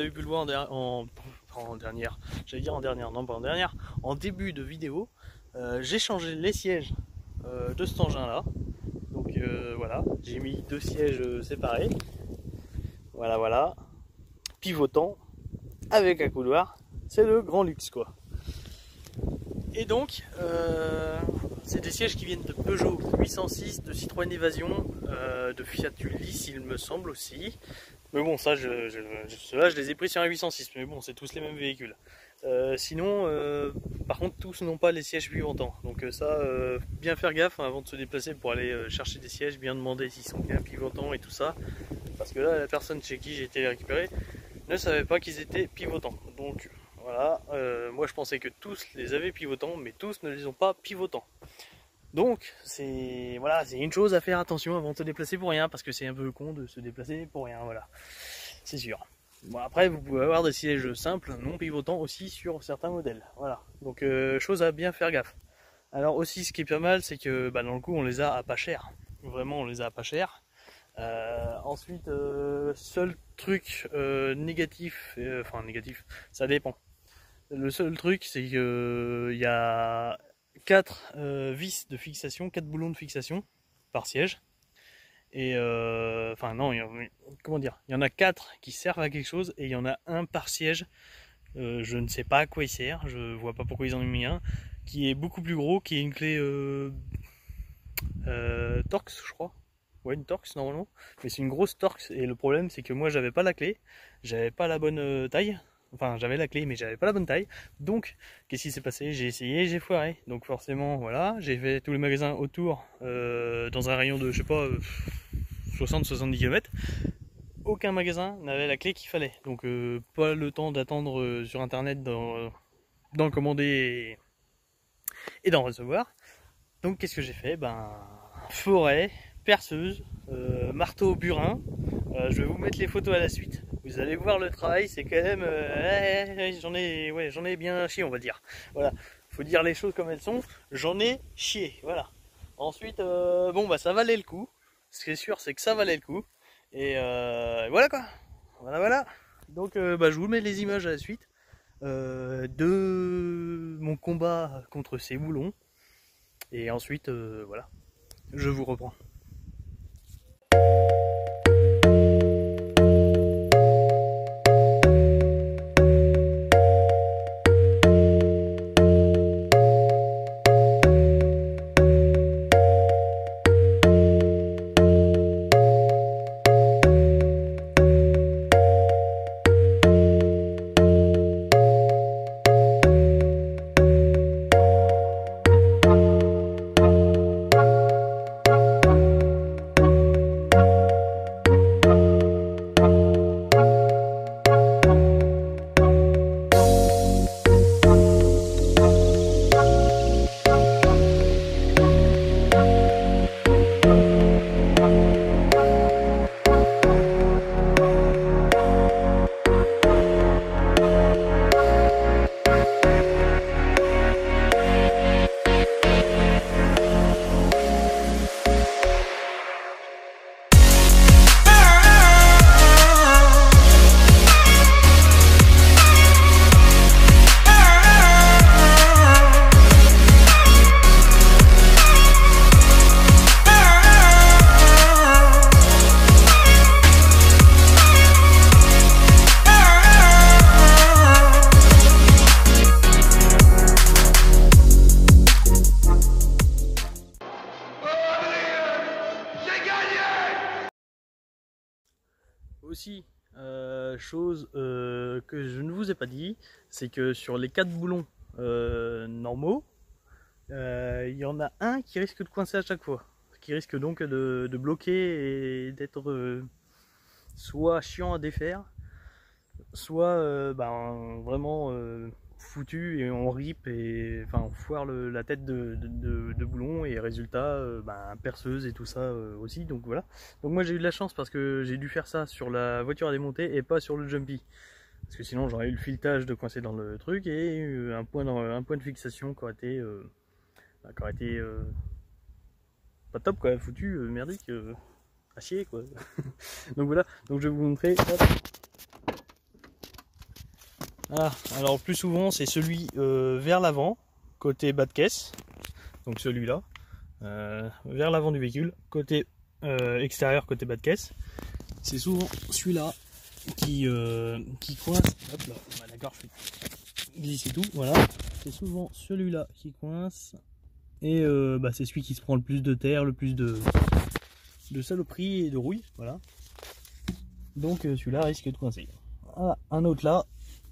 avez pu le voir en dernière, j'allais dire en dernière, non pas en dernière, en début de vidéo, j'ai changé les sièges de cet engin là. Donc voilà, j'ai mis deux sièges séparés. Voilà, pivotant, avec un couloir, c'est le grand luxe quoi. Et donc, c'est des sièges qui viennent de Peugeot 806, de Citroën Evasion, de Fiat Ulysse il me semble aussi. Mais bon, ça, ceux-là, je les ai pris sur un 806, mais bon, c'est tous les mêmes véhicules. Sinon, par contre, tous n'ont pas les sièges pivotants. Donc ça, bien faire gaffe hein, avant de se déplacer pour aller chercher des sièges, bien demander s'ils sont bien pivotants et tout ça. Parce que là, la personne chez qui j'ai été les récupérer ne savait pas qu'ils étaient pivotants. Donc voilà, moi je pensais que tous les avaient pivotants, mais tous ne les ont pas pivotants. Donc c'est voilà, c'est une chose à faire attention avant de se déplacer pour rien, parce que c'est un peu con de se déplacer pour rien, voilà, c'est sûr. Bon, après vous pouvez avoir des sièges simples non pivotants aussi sur certains modèles, voilà. Donc chose à bien faire gaffe. Alors aussi ce qui est pas mal, c'est que bah, dans le coup on les a à pas cher, vraiment on les a à pas cher. Ensuite seul truc négatif, enfin négatif, ça dépend. Le seul truc c'est que il y a 4 vis de fixation, 4 boulons de fixation par siège. Et enfin non, comment dire, il y en a 4 qui servent à quelque chose et il y en a un par siège. Je ne sais pas à quoi il sert, je vois pas pourquoi ils en ont mis un, qui est beaucoup plus gros, qui est une clé Torx je crois. Ouais, une Torx normalement, mais c'est une grosse Torx et le problème c'est que moi j'avais pas la clé, j'avais pas la bonne taille. Enfin, j'avais la clé, mais j'avais pas la bonne taille. Donc, qu'est-ce qui s'est passé? J'ai essayé, j'ai foiré. Donc, forcément, voilà, j'ai fait tous les magasins autour, dans un rayon de, je sais pas, 60-70 km. Aucun magasin n'avait la clé qu'il fallait. Donc, pas le temps d'attendre sur internet d'en commander et d'en recevoir. Donc, qu'est-ce que j'ai fait? Ben, forêt, perceuse, marteau, burin. Je vais vous mettre les photos à la suite. Vous allez voir le travail, c'est quand même j'en ai bien chié on va dire. Voilà, faut dire les choses comme elles sont. J'en ai chié, voilà. Ensuite bon bah ça valait le coup. Ce qui est sûr c'est que ça valait le coup. Et voilà quoi. Voilà. Donc bah je vous mets les images à la suite de mon combat contre ces boulons. Et ensuite voilà, je vous reprends. Aussi, chose que je ne vous ai pas dit, c'est que sur les 4 boulons normaux, il y en a un qui risque de coincer à chaque fois, qui risque donc de bloquer et d'être soit chiant à défaire, soit vraiment foutu et on rip et enfin on foire la tête de boulon et résultat perceuse et tout ça aussi. Donc voilà, donc moi j'ai eu de la chance parce que j'ai dû faire ça sur la voiture à démonter et pas sur le Jumpy, parce que sinon j'aurais eu le filetage de coincer dans le truc et un point de fixation qui aurait été pas top quoi, foutu, merdique, à chier quoi. Donc voilà, donc je vais vous montrer. Hop. Voilà. Alors plus souvent c'est celui vers l'avant, côté bas de caisse, donc celui-là, vers l'avant du véhicule, côté extérieur, côté bas de caisse. C'est souvent celui-là qui coince. Hop là, d'accord, je vais glisser tout, voilà. C'est souvent celui-là qui coince. Et c'est celui qui se prend le plus de terre, le plus de saloperies et de rouille, voilà. Donc celui-là risque de coincer. Voilà, un autre là,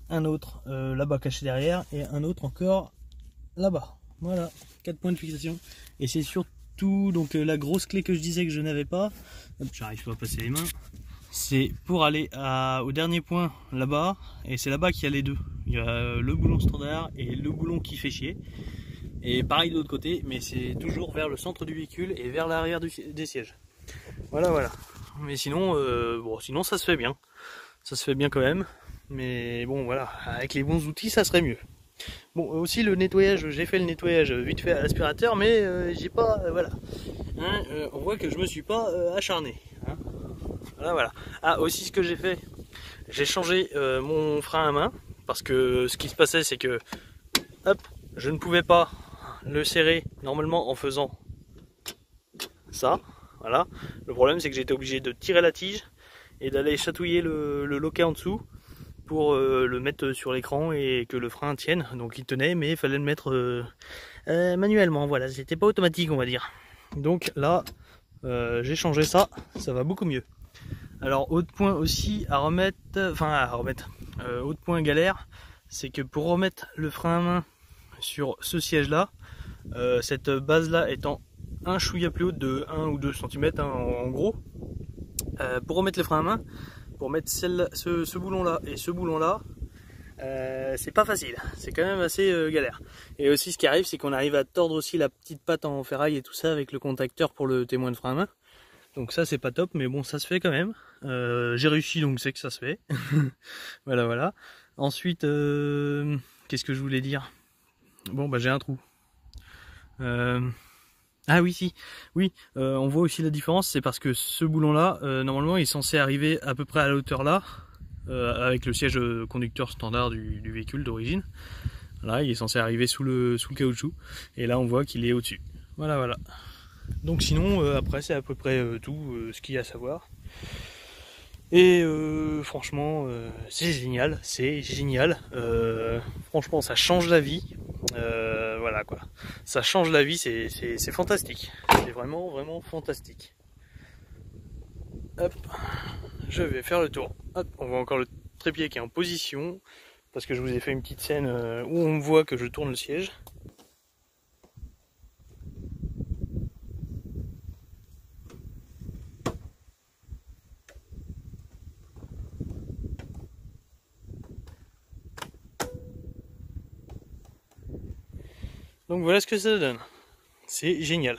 un autre là-bas caché derrière, et un autre encore là-bas. Voilà, 4 points de fixation. Et c'est surtout donc la grosse clé que je disais que je n'avais pas, j'arrive pas à passer les mains, c'est pour aller au dernier point là-bas, et c'est là-bas qu'il y a les deux. Il y a le boulon standard et le boulon qui fait chier. Et pareil de l'autre côté, mais c'est toujours vers le centre du véhicule et vers l'arrière des sièges. Voilà, voilà. Mais sinon, sinon ça se fait bien. Ça se fait bien quand même. Mais bon, voilà, avec les bons outils, ça serait mieux. Bon, aussi le nettoyage, j'ai fait le nettoyage vite fait à l'aspirateur, mais j'ai pas, voilà. Hein, on voit que je me suis pas acharné. Hein. Voilà, voilà. Ah, aussi ce que j'ai fait, j'ai changé mon frein à main, parce que ce qui se passait, c'est que, hop, je ne pouvais pas le serrer normalement en faisant ça, voilà. Le problème c'est que j'étais obligé de tirer la tige et d'aller chatouiller le loquet en dessous pour le mettre sur l'écran et que le frein tienne. Donc il tenait, mais il fallait le mettre manuellement, voilà, c'était pas automatique on va dire. Donc là j'ai changé ça, ça va beaucoup mieux. Alors autre point aussi à remettre, autre point galère, c'est que pour remettre le frein à main sur ce siège là, cette base là étant un chouïa plus haute de 1 ou 2 cm hein, en gros, pour remettre le frein à main, pour mettre ce boulon là et ce boulon là, c'est pas facile, c'est quand même assez galère. Et aussi ce qui arrive, c'est qu'on arrive à tordre aussi la petite patte en ferraille et tout ça avec le contacteur pour le témoin de frein à main. Donc ça c'est pas top, mais bon, ça se fait quand même. J'ai réussi, donc c'est que ça se fait. Voilà, voilà. Ensuite, qu'est-ce que je voulais dire? Bon, j'ai un trou. Ah oui, si, oui, on voit aussi la différence, c'est parce que ce boulon là, normalement il est censé arriver à peu près à la hauteur là, avec le siège conducteur standard du véhicule d'origine. Là, il est censé arriver sous le caoutchouc, et là on voit qu'il est au-dessus. Voilà, voilà. Donc sinon, après c'est à peu près tout ce qu'il y a à savoir. Et franchement, c'est génial, c'est génial. Franchement, ça change la vie. Voilà quoi, ça change la vie, c'est fantastique. C'est vraiment, vraiment fantastique. Hop, je vais faire le tour. Hop, on voit encore le trépied qui est en position, parce que je vous ai fait une petite scène où on voit que je tourne le siège. Donc voilà ce que ça donne. C'est génial.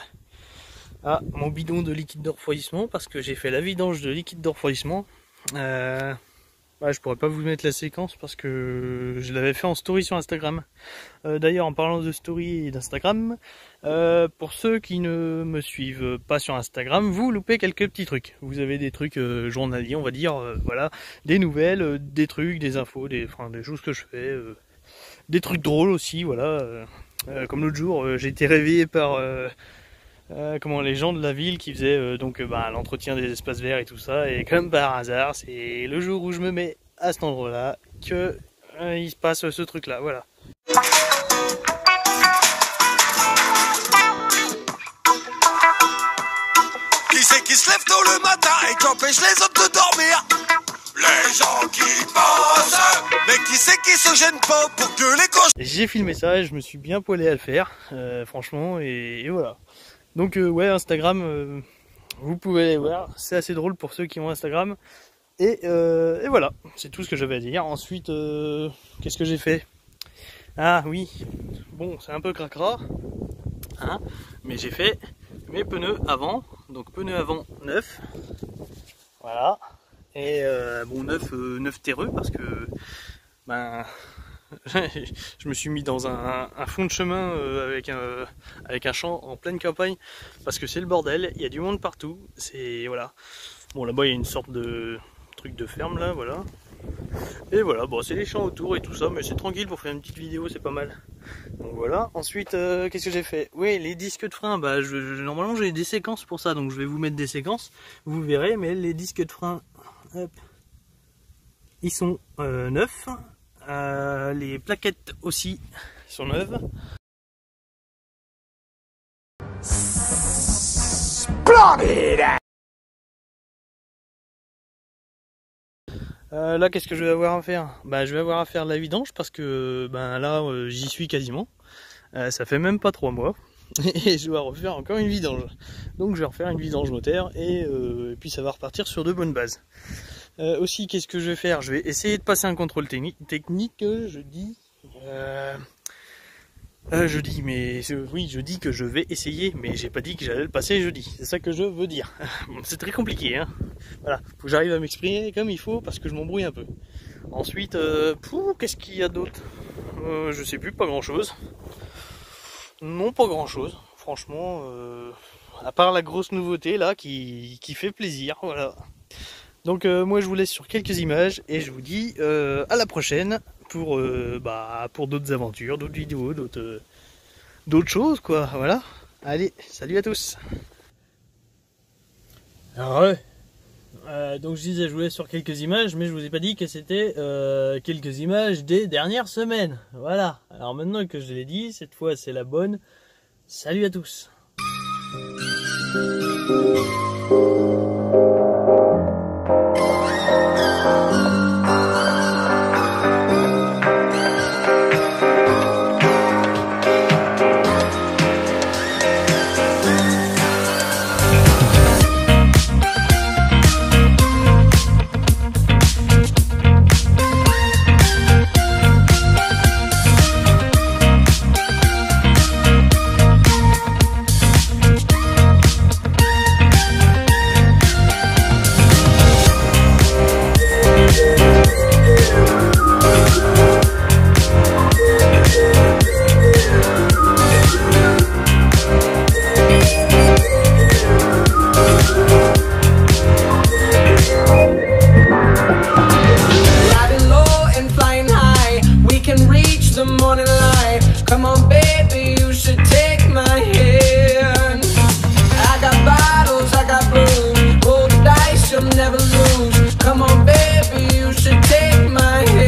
Ah, mon bidon de liquide de refroidissement, parce que j'ai fait la vidange de liquide de refroidissement. Je pourrais pas vous mettre la séquence parce que je l'avais fait en story sur Instagram. D'ailleurs, en parlant de story et d'Instagram, pour ceux qui ne me suivent pas sur Instagram, vous loupez quelques petits trucs. Vous avez des trucs journaliers, on va dire, voilà, des nouvelles, des trucs, des infos, des choses que je fais, des trucs drôles aussi, voilà. Comme l'autre jour, j'ai été réveillé par les gens de la ville qui faisaient l'entretien des espaces verts et tout ça, et comme par hasard, c'est le jour où je me mets à cet endroit-là que il se passe ce truc-là, voilà. Qui c'est qui se lève tôt le matin et qui empêche les autres de dormir? Les gens qui pensent. Mais qui c'est qui se gêne pas pour que les cochons... J'ai filmé ça et je me suis bien poilé à le faire, franchement, et voilà. Donc ouais, Instagram, vous pouvez aller voir, c'est assez drôle pour ceux qui ont Instagram. Et voilà, c'est tout ce que j'avais à dire. Ensuite, qu'est-ce que j'ai fait? Ah oui, bon, c'est un peu cracra, hein, mais j'ai fait mes pneus avant, donc pneus avant neufs, voilà. Et neuf terreux, parce que je me suis mis dans un fond de chemin avec un champ en pleine campagne, parce que c'est le bordel, il y a du monde partout, c'est voilà. Bon, là-bas il y a une sorte de truc de ferme là, voilà. Et voilà, bon c'est les champs autour et tout ça, mais c'est tranquille pour faire une petite vidéo, c'est pas mal. Donc voilà, ensuite qu'est-ce que j'ai fait? Oui, les disques de frein, bah normalement j'ai des séquences pour ça, donc je vais vous mettre des séquences, vous verrez, mais les disques de frein, hop, ils sont neufs, les plaquettes aussi sont neuves. Splendid! Là qu'est-ce que je vais avoir à faire? Bah je vais avoir à faire de la vidange parce que ben là j'y suis quasiment. Ça fait même pas 3 mois et je dois refaire encore une vidange. Donc je vais refaire une vidange moteur et puis ça va repartir sur de bonnes bases. Aussi qu'est-ce que je vais faire? Je vais essayer de passer un contrôle technique, je dis je dis que je vais essayer, mais j'ai pas dit que j'allais le passer jeudi. C'est ça que je veux dire. C'est très compliqué, hein. Voilà, faut que j'arrive à m'exprimer comme il faut parce que je m'embrouille un peu. Ensuite, qu'est-ce qu'il y a d'autre? Je sais plus, pas grand chose. Non, pas grand chose. Franchement, à part la grosse nouveauté là qui fait plaisir, voilà. Donc moi je vous laisse sur quelques images et je vous dis à la prochaine pour d'autres aventures, d'autres vidéos, d'autres choses quoi, voilà. Allez, salut à tous. Alors, donc je disais je vous laisse sur quelques images, mais je vous ai pas dit que c'était quelques images des dernières semaines. Voilà, alors maintenant que je l'ai dit, cette fois c'est la bonne. Salut à tous. Come on, baby, you should take my hand. I got bottles, I got booze. Roll the dice, you'll never lose. Come on, baby, you should take my hand.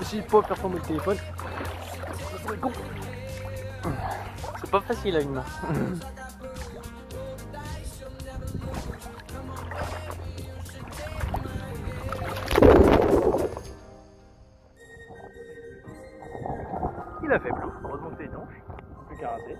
J'essaie de pas faire tomber le téléphone. C'est pas facile à une main. Il a fait plouf, heureusement que c'est étanche. Plus qu'à rater.